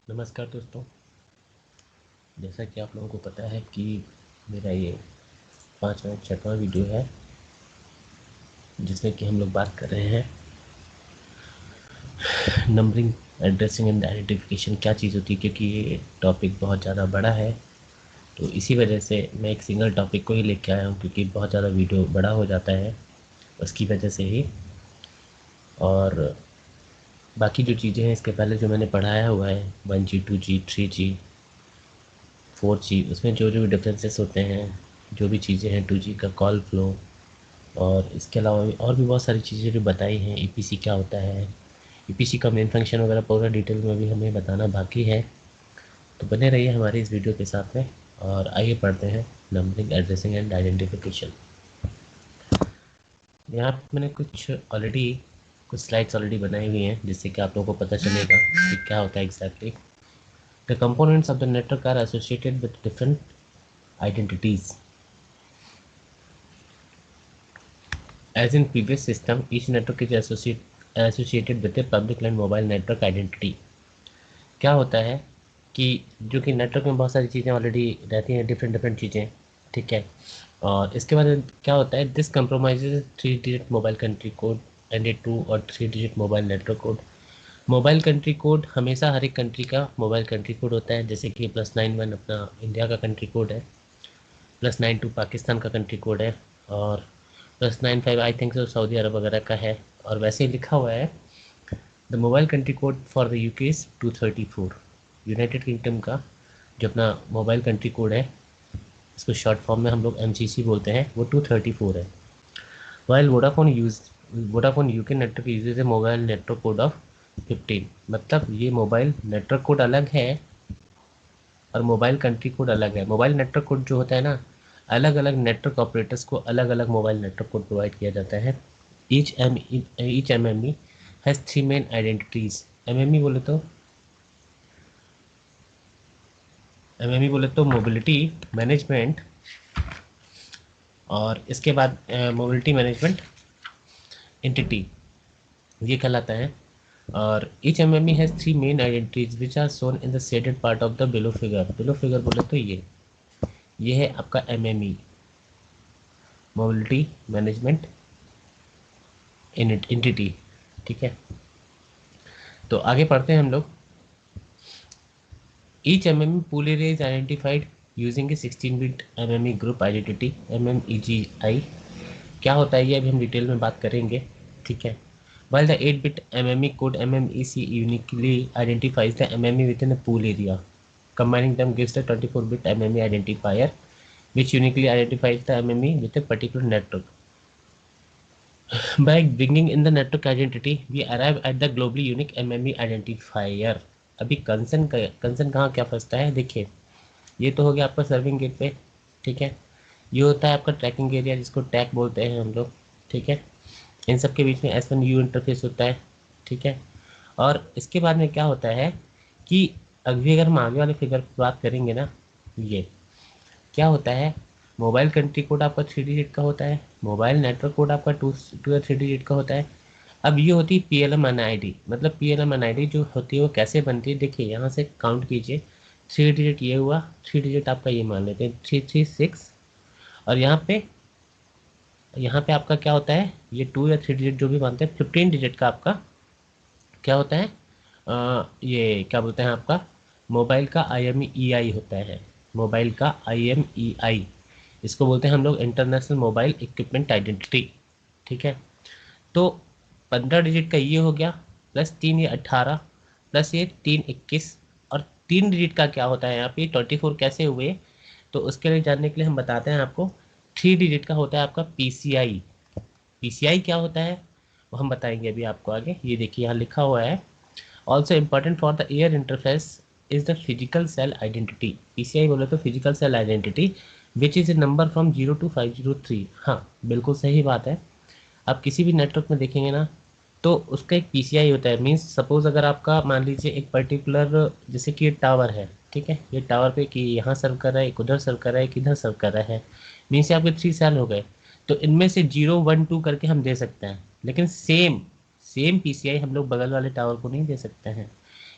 नमस्कार दोस्तों। जैसा कि आप लोगों को पता है कि मेरा ये 5वां 6वां वीडियो है जिसमें कि हम लोग बात कर रहे हैं नंबरिंग, एड्रेसिंग एंड आइडेंटिफिकेशन क्या चीज़ होती है, क्योंकि ये टॉपिक बहुत ज़्यादा बड़ा है। तो इसी वजह से मैं एक सिंगल टॉपिक को ही लेके आया हूँ, क्योंकि बहुत ज़्यादा वीडियो बड़ा हो जाता है उसकी वजह से ही। और बाकी जो चीज़ें हैं इसके पहले जो मैंने पढ़ाया हुआ है 1G 2G 3G 4G, उसमें जो जो डिफरेंसेस होते हैं, जो भी चीज़ें हैं 2G का कॉल फ्लो, और इसके अलावा भी और भी बहुत सारी चीज़ें जो बताई हैं। ईपीसी क्या होता है, ईपीसी का मेन फंक्शन वगैरह पूरा डिटेल में भी हमें बताना बाकी है। तो बने रहिए हमारे इस वीडियो के साथ में और आइए पढ़ते हैं नंबरिंग, एड्रेसिंग एंड आइडेंटिफिकेशन। यहाँ पे मैंने कुछ स्लाइड्स ऑलरेडी बनाई हुई हैं जिससे कि आप लोगों को पता चलेगा कि क्या होता है exactly. The components of the network are associated with different identities. As in previous system, each network is associated with a public land mobile network identity। क्या होता है कि जो कि नेटवर्क में बहुत सारी चीज़ें ऑलरेडी रहती हैं, डिफरेंट डिफरेंट चीज़ें, ठीक है। और इसके बाद क्या होता है, this compromises 3 digit mobile country code and a 2 और 3 digit mobile network code. Mobile country code हमेशा हर एक कंट्री का मोबाइल कंट्री कोड होता है, जैसे कि +91 अपना इंडिया का कंट्री कोड है, +92 पाकिस्तान का कंट्री कोड है, और +95 आई थिंक सऊदी अरब वगैरह का है। और वैसे ही लिखा हुआ है the mobile country code for the UK is 234। United kingdom का जो अपना मोबाइल कंट्री कोड है, इसको शॉर्ट फॉर्म में हम लोग MCC बोलते हैं, वो 234 है। While Vodafone UK network usage A mobile network code of 15। मतलब ये मोबाइल नेटवर्क कोड अलग है और मोबाइल कंट्री कोड अलग है। मोबाइल नेटवर्क कोड जो होता है ना, अलग अलग नेटवर्क ऑपरेटर्स को अलग अलग मोबाइल नेटवर्क कोड प्रोवाइड किया जाता है। Each MME has 3 main identities. MME बोले तो मोबिलिटी मैनेजमेंट, और इसके बाद मोबिलिटी मैनेजमेंट एंटिटी ये कहलाता है। और each MME has 3 main identities which are shown in the shaded part of the below figure. Below figure बोले तो ये है आपका MME, मोबिलिटी मैनेजमेंट एंटिटी, ठीक है। तो आगे पढ़ते हैं हम लोग। Each MME pool area is identified using a 16-bit MME group identity, MMEGI। क्या होता है ये अभी हम डिटेल में बात करेंगे, ठीक है। While the 8-bit MME code MMEC uniquely identifies the MME within a pool area, combining them gives the 24-bit MME identifier which uniquely identifies the MME with a particular network. By bringing in the network identity, we arrive at the globally unique MME identifier। अभी concern कहाँ क्या फंसता है, देखिए। ये तो हो गया आपका सर्विंग गेटवे, ठीक है। ये होता है आपका ट्रैकिंग एरिया जिसको टैग बोलते हैं हम लोग, ठीक है। इन सब के बीच में S1U इंटरफेस होता है, ठीक है। और इसके बाद में क्या होता है कि अभी अगर हम आगे वाले फिगर की बात करेंगे ना, ये क्या होता है, मोबाइल कंट्री कोड आपका 3 डिजिट का होता है, मोबाइल नेटवर्क कोड आपका 2 या 3 डिजिट का होता है। अब ये होती है PLM NID। मतलब PLM NID जो होती है वो कैसे बनती है, देखिए यहाँ से काउंट कीजिए। 3 डिजिट ये हुआ, 3 डिजिट आपका ये मान लेते हैं 336। और यहाँ पे आपका क्या होता है, ये 2 या 3 डिजिट जो भी मानते हैं, 15 डिजिट का आपका क्या होता है, ये क्या बोलते हैं आपका मोबाइल का IMEI होता है। मोबाइल का IMEI, इसको बोलते हैं हम लोग इंटरनेशनल मोबाइल इक्विपमेंट आइडेंटिटी, ठीक है। तो 15 डिजिट का ये हो गया, +3 ये 18, प्लस ये 3 21। और 3 डिजिट का क्या होता है यहाँ पे 24 कैसे हुए, तो उसके लिए जानने के लिए हम बताते हैं आपको। 3 डिजिट का होता है आपका PCI। PCI क्या होता है वो हम बताएंगे अभी आपको आगे। ये देखिए यहाँ लिखा हुआ है, also important for the air interface is the physical cell identity. PCI बोले तो physical cell identity which is a number from 0 to 503। हाँ, बिल्कुल सही बात है। आप किसी भी नेटवर्क में देखेंगे ना, तो उसका एक PCI होता है। मीन्स सपोज अगर आपका मान लीजिए एक पर्टिकुलर, जैसे कि ये टावर है, ठीक है। ये टावर पे कि यहाँ सर्व कर रहा है, एक उधर सर्व कर रहा है, एक इधर सर्व कर रहा है। मीन्स आपके 3 सेल हो गए, तो इनमें से 0 1 2 करके हम दे सकते हैं, लेकिन सेम सेम PCI हम लोग बगल वाले टावर को नहीं दे सकते हैं।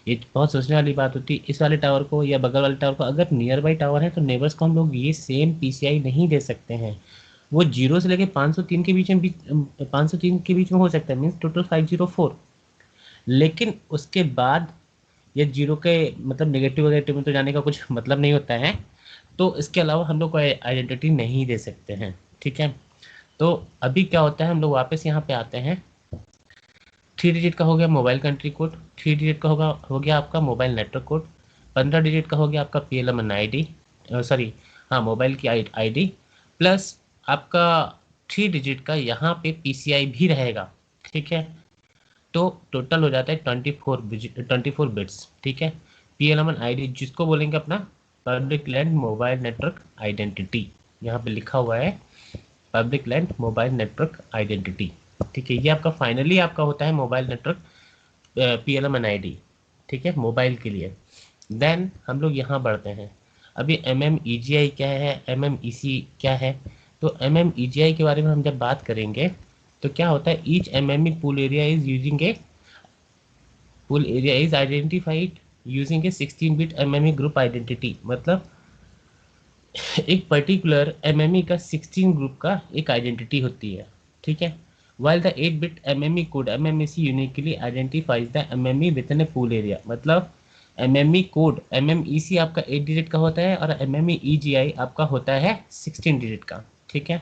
ये बहुत सोचने वाली बात होती है। इस वाले टावर को या बगल वाले टावर को, अगर नियर बाई टावर है तो नेबर्स को हम लोग ये सेम पीसीआई नहीं दे सकते हैं। वो 0 से लेके 503 के बीच में 503 के बीच में हो सकता है, मीन्स टोटल 504। लेकिन उसके बाद ये जीरो के मतलब नेगेटिव वगैटिव में तो जाने का कुछ मतलब नहीं होता है। तो इसके अलावा हम लोग को आइडेंटिटी नहीं दे सकते हैं। ठीक है, तो अभी क्या होता है, हम लोग वापस यहाँ पे आते हैं। 3 डिजिट का हो गया मोबाइल कंट्री कोड, 3 डिजिट का हो गया आपका मोबाइल नेटवर्क कोड, 15 डिजिट का हो गया आपका PLMN ID, सॉरी हाँ मोबाइल की ID, प्लस आपका 3 डिजिट का यहाँ पे PCI भी रहेगा। ठीक है, तो टोटल हो जाता है 24 बिट्स। ठीक है, PLMN ID जिसको बोलेंगे अपना public land mobile network identity, यहाँ पे लिखा हुआ है public land mobile network identity. ठीक है, ये आपका फाइनली आपका होता है मोबाइल नेटवर्क PLMN ID। ठीक है, मोबाइल के लिए। देन हम लोग यहाँ बढ़ते हैं। अभी MMEGI क्या है, MMEC क्या है। तो MMEGI के बारे में हम जब बात करेंगे तो क्या होता है, each MME pool area is using A pool area is identified using A 16 bit MME group identity. मतलब एक पर्टिकुलर MME का 16 ग्रुप का एक आइडेंटिटी होती है। ठीक है, while the 8 bit MME code MMEC uniquely identifies the MME with in A pool area. मतलब MME कोड MMEC आपका 8 डिजिट का होता है और MMEGI आपका होता है 16 डिजिट का। ठीक है,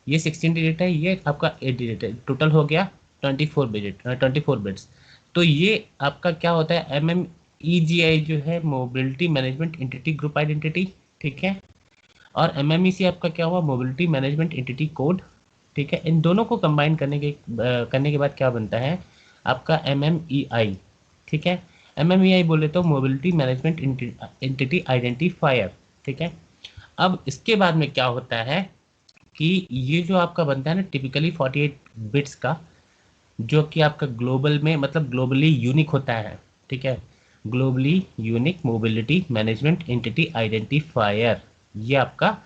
ये 16 डिजिट है, ये आपका 8 डिजिट है, टोटल हो गया 24 बिट्स। तो ये आपका क्या होता है, MMEGI जो है mobility management entity group identity. ठीक है, और MMEC आपका क्या हुआ, मोबिलिटी मैनेजमेंट एंटिटी कोड। ठीक है, इन दोनों को कंबाइन करने के बाद क्या बनता है आपका MMEI। ठीक है, MMEI बोले तो मोबिलिटी मैनेजमेंट एंटिटी आइडेंटिफायर। ठीक है, अब इसके बाद में क्या होता है कि ये जो आपका बनता है ना टिपिकली 48 बिट्स का, जो कि आपका ग्लोबल में मतलब ग्लोबली यूनिक होता है। ठीक है, globally unique mobility management entity identifier, ये आपका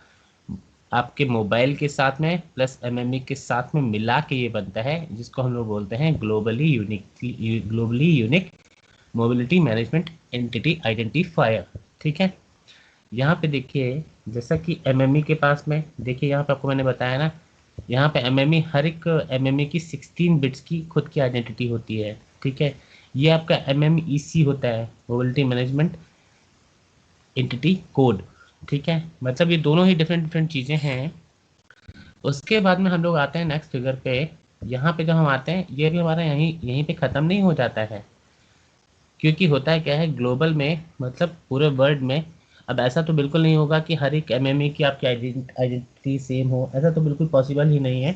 आपके मोबाइल के साथ में प्लस MME के साथ में मिला के ये बनता है, जिसको हम लोग बोलते हैं globally unique mobility management entity identifier. ठीक है, यहाँ पे देखिए जैसा कि MME के पास में देखिए, यहाँ पे आपको मैंने बताया ना, यहाँ पे MME हर एक MME की 16 बिट्स की खुद की आइडेंटिटी होती है। ठीक है, ये आपका MMEC होता है, मोबिलिटी मैनेजमेंट एंटिटी कोड। ठीक है, मतलब ये दोनों ही डिफरेंट डिफरेंट चीज़ें हैं। उसके बाद में हम लोग आते हैं नेक्स्ट फिगर पे। यहाँ पे जब हम आते हैं, ये भी हमारा यहीं यहीं पे ख़त्म नहीं हो जाता है, क्योंकि होता है क्या है ग्लोबल में मतलब पूरे वर्ल्ड में। अब ऐसा तो बिल्कुल नहीं होगा कि हर एक MME की आपकी आइडेंटिटी सेम हो, ऐसा तो बिल्कुल पॉसिबल ही नहीं है।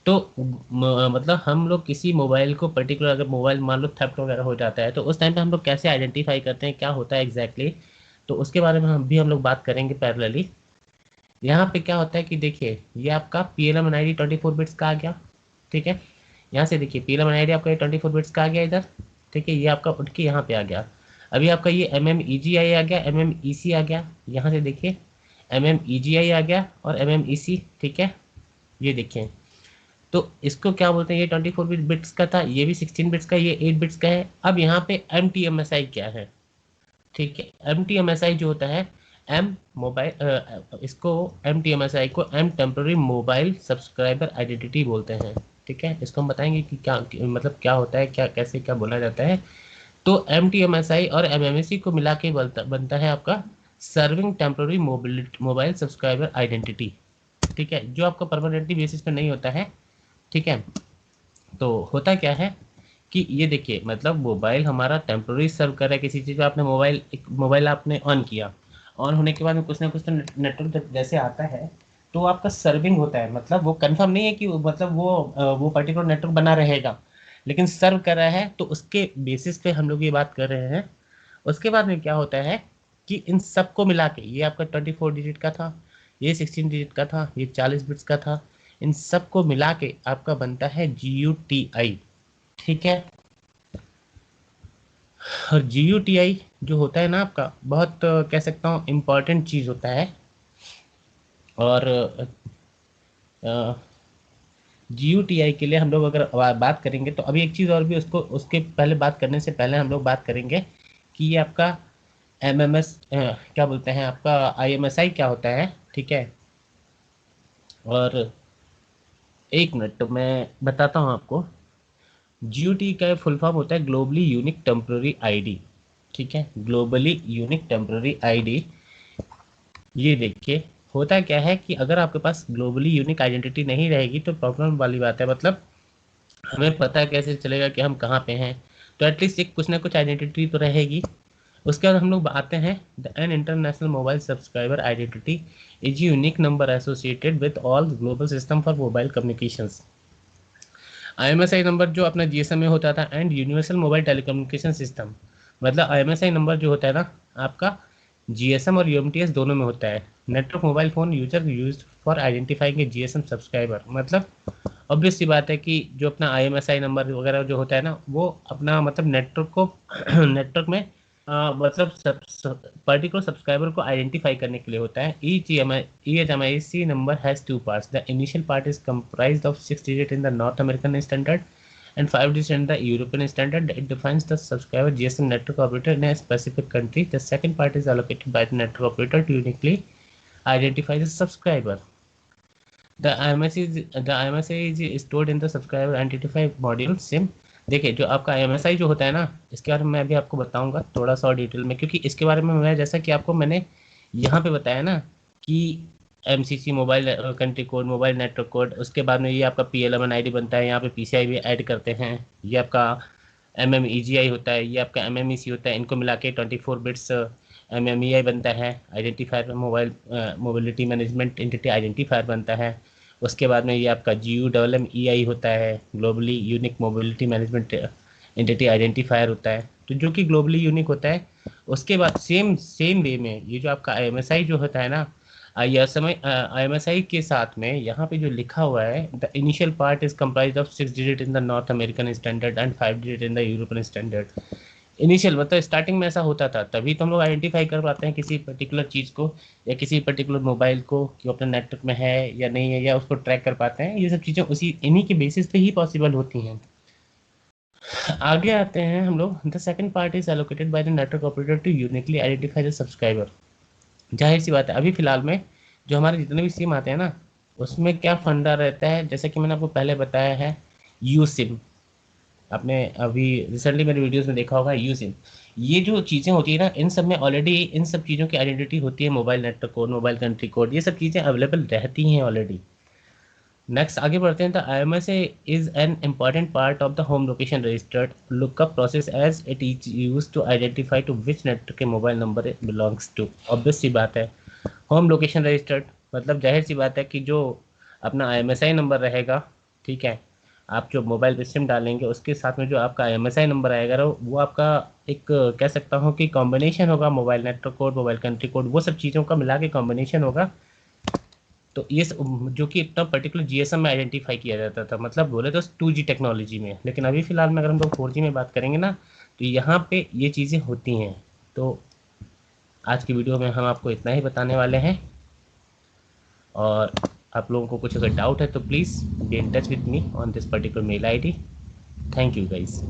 तो मतलब हम लोग किसी मोबाइल को पर्टिकुलर, अगर मोबाइल मान लो थेफ्ट वगैरह हो जाता है तो उस टाइम पे हम लोग कैसे आइडेंटिफाई करते हैं, क्या होता है एग्जैक्टली, तो उसके बारे में हम लोग बात करेंगे पैरेलली। यहाँ पे क्या होता है कि देखिए ये आपका PLMN ID 24 बिट्स का आ गया। ठीक है, यहाँ से देखिए PLMN ID आपका 24 बिट्स का आ गया इधर। ठीक है, ये आपका उठ के यहाँ पे आ गया। अभी आपका ये MMEGI आ गया, MMEC आ गया, यहाँ से देखिए MMEGI आ गया और MMEC। ठीक है, ये देखिए, तो इसको क्या बोलते हैं, ये 24 बिट्स का था, ये भी 16 बिट्स का, ये 8 बिट्स का है। अब यहाँ पे MTMSI क्या है। ठीक है, MTMSI जो होता है एम मोबाइल, इसको MTMSI को M temporary mobile subscriber identity बोलते हैं। ठीक है, इसको हम बताएंगे कि क्या मतलब क्या होता है, क्या कैसे क्या बोला जाता है। तो MTMSI और MMEC को मिला के बनता है आपका serving temporary mobile subscriber identity. ठीक है, जो आपका परमानेंटली बेसिस पे नहीं होता है। ठीक है, तो होता क्या है कि ये देखिए मतलब मोबाइल हमारा टेम्प्रोरी सर्व कर रहा है किसी चीज़ पे। आपने मोबाइल आपने ऑन किया, ऑन होने के बाद में कुछ ना कुछ तो नेटवर्क जैसे आता है, तो आपका सर्विंग होता है। मतलब वो कंफर्म नहीं है कि मतलब वो पर्टिकुलर नेटवर्क बना रहेगा, लेकिन सर्व कर रहा है, तो उसके बेसिस पे हम लोग ये बात कर रहे हैं। उसके बाद में क्या होता है कि इन सबको मिला के, ये आपका 24 डिजिट का था, ये 16 डिजिट का था, ये 40 बिट्स का था, इन सबको मिला के आपका बनता है GUTI। ठीक है, और GUTI जो होता है ना आपका बहुत कह सकता हूँ इम्पॉर्टेंट चीज़ होता है। और GUTI के लिए हम लोग अगर बात करेंगे तो अभी एक चीज़ और भी, उसको उसके पहले बात करने से पहले हम लोग बात करेंगे कि ये आपका MMS क्या बोलते हैं, आपका IMSI क्या होता है, ठीक है। और एक मिनट तो मैं बताता हूँ आपको। GUT का फुल फॉर्म होता है ग्लोबली यूनिक टेम्पररी आईडी, ठीक है, ग्लोबली यूनिक टेम्पररी आईडी। ये देखिए होता क्या है कि अगर आपके पास ग्लोबली यूनिक आइडेंटिटी नहीं रहेगी तो प्रॉब्लम वाली बात है, मतलब हमें पता कैसे चलेगा कि हम कहाँ पे हैं। तो एटलीस्ट एक कुछ ना कुछ आइडेंटिटी तो रहेगी। उसके बाद हम लोग आते हैं the an international mobile subscriber identity is unique number associated with all global system for mobile communications. IMSI number जो अपना GSM में होता था and universal mobile telecommunication system, मतलब IMSI नंबर जो होता है ना आपका GSM और UMTS दोनों में होता है। Network mobile phone user use for identifying A GSM subscriber, मतलब ऑब्वियस सी बात है कि जो अपना IMSI नंबर वगैरह जो होता है ना वो अपना मतलब नेटवर्क को नेटवर्क में मतलब पर्टिकुलर सब्सक्राइबर को आइडेंटिफाई करने के लिए होता है। each MIC number has two parts. The initial part is comprised of 6 digits in the North American standard and 5 digits in the European standard. It defines the subscriber GSM network operator in a specific country. The second part is allocated by the network operator to uniquely identify the subscriber. The IMSI is stored in the subscriber identify module SIM। देखिए जो आपका IMSI जो होता है ना, इसके बारे में मैं अभी आपको बताऊंगा थोड़ा सा और डिटेल में, क्योंकि इसके बारे में मैं जैसा कि आपको मैंने यहाँ पे बताया ना कि MCC mobile country code, mobile network code, उसके बाद में ये आपका PLMN ID बनता है, यहाँ पे PCI भी ऐड करते हैं, ये आपका MMEGI होता है, ये आपका MMEC होता है, इनको मिला के 24 बिट्स MMEI बनता है, identifier mobile mobility management entity identifier बनता है। उसके बाद में ये आपका GUMMEI होता है, globally unique mobility management entity identifier होता है, तो जो कि ग्लोबली यूनिक होता है। उसके बाद सेम सेम वे में ये जो आपका IMSI जो होता है ना, IMSI के साथ में यहाँ पे जो लिखा हुआ है the initial part is comprise of 6 digit in the north American standard and 5 digit in the European standard. Initial मतलब स्टार्टिंग में ऐसा होता था, तभी तो हम लोग आइडेंटिफाई कर पाते हैं किसी पर्टिकुलर चीज़ को या किसी पर्टिकुलर मोबाइल को कि वो अपने नेटवर्क में है या नहीं है, या उसको ट्रैक कर पाते हैं। ये सब चीज़ें उसी इन्हीं के बेसिस पे ही पॉसिबल होती हैं। आगे आते हैं हम लोग। The second part is allocated by the network operator to uniquely identify the subscriber. जाहिर सी बात है अभी फिलहाल में जो हमारे जितने भी सिम आते हैं ना, उसमें क्या फंडा रहता है, जैसे कि मैंने आपको पहले बताया है, यू सिम। आपने अभी रिसेंटली मेरे वीडियोस में देखा होगा यू सिम। ये जो चीज़ें होती है ना, इन सब में ऑलरेडी इन सब चीज़ों की आइडेंटिटी होती है, mobile network code, mobile country code, ये सब चीज़ें अवेलेबल रहती हैं ऑलरेडी। नेक्स्ट आगे बढ़ते हैं। The IMSI is an important part of the home location registered lookup process as it is use to identify to which network के mobile number it belongs to. Obvious सी बात है home location registered मतलब जाहिर सी बात है कि जो अपना IMSI नंबर रहेगा, ठीक है, आप जो मोबाइल पे सिम डालेंगे उसके साथ में जो आपका IMSI नंबर आएगा वो आपका एक कह सकता हूँ कि कॉम्बिनेशन होगा, mobile network code, mobile country code, वो सब चीज़ों का मिला के कॉम्बिनेशन होगा। तो ये जो कि इतना पर्टिकुलर GSM में आइडेंटिफाई किया जाता था, मतलब बोले तो 2G टेक्नोलॉजी में। लेकिन अभी फ़िलहाल में अगर हम लोग 4G में बात करेंगे ना, तो यहाँ पे ये चीज़ें होती हैं। तो आज की वीडियो में हम आपको इतना ही बताने वाले हैं, और आप लोगों को कुछ अगर डाउट है तो please be in touch with me on this particular mail ID। Thank you guys.